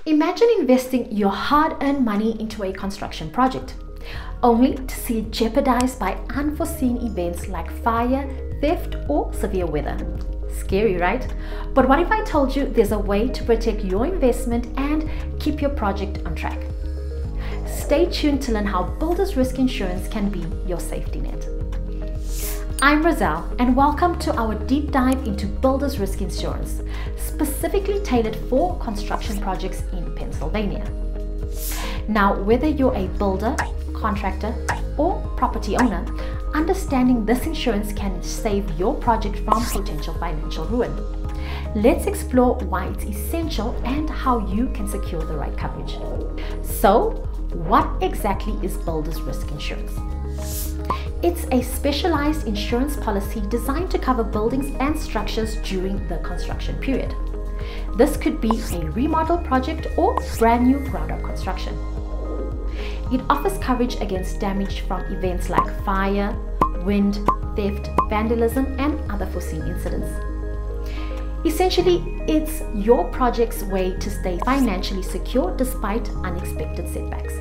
Imagine investing your hard-earned money into a construction project, only to see it jeopardized by unforeseen events like fire, theft, or severe weather. Scary, right? But what if I told you there's a way to protect your investment and keep your project on track? Stay tuned to learn how builder's risk insurance can be your safety net. I'm Roselle, and welcome to our deep dive into builder's risk insurance, specifically tailored for construction projects in Pennsylvania. Now, whether you're a builder, contractor, or property owner, understanding this insurance can save your project from potential financial ruin. Let's explore why it's essential and how you can secure the right coverage. So, what exactly is builder's risk insurance? It's a specialized insurance policy designed to cover buildings and structures during the construction period. This could be a remodel project or brand new ground-up construction. It offers coverage against damage from events like fire, wind, theft, vandalism, and other foreseen incidents. Essentially, it's your project's way to stay financially secure despite unexpected setbacks.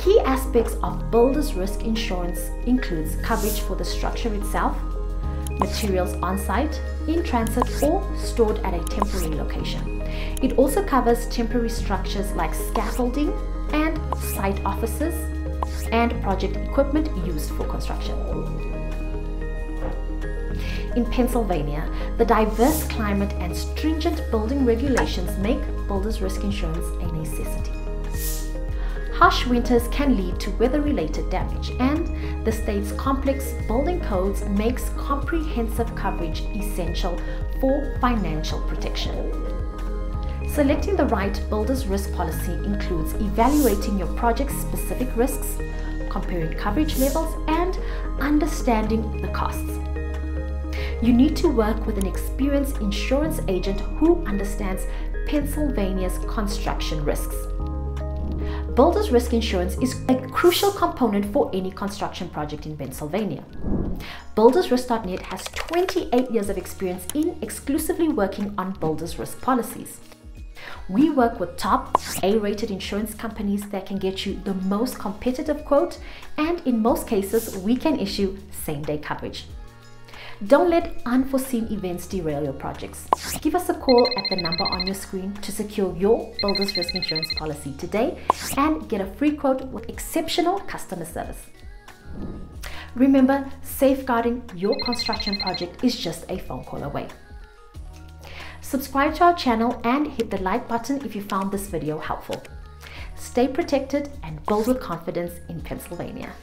Key aspects of builder's risk insurance includes coverage for the structure itself, materials on site, in transit, or stored at a temporary location. It also covers temporary structures like scaffolding and site offices and project equipment used for construction. In Pennsylvania, the diverse climate and stringent building regulations make builder's risk insurance a necessity. Harsh winters can lead to weather-related damage, and the state's complex building codes makes comprehensive coverage essential for financial protection. Selecting the right builder's risk policy includes evaluating your project's specific risks, comparing coverage levels, and understanding the costs. You need to work with an experienced insurance agent who understands Pennsylvania's construction risks. Builder's risk insurance is a crucial component for any construction project in Pennsylvania. BuildersRisk.net has 28 years of experience in exclusively working on builder's risk policies. We work with top A-rated insurance companies that can get you the most competitive quote, and in most cases, we can issue same-day coverage. Don't let unforeseen events derail your projects. Give us a call at the number on your screen to secure your builder's risk insurance policy today and get a free quote with exceptional customer service. Remember, safeguarding your construction project is just a phone call away. Subscribe to our channel and hit the like button if you found this video helpful. Stay protected and build with confidence in Pennsylvania.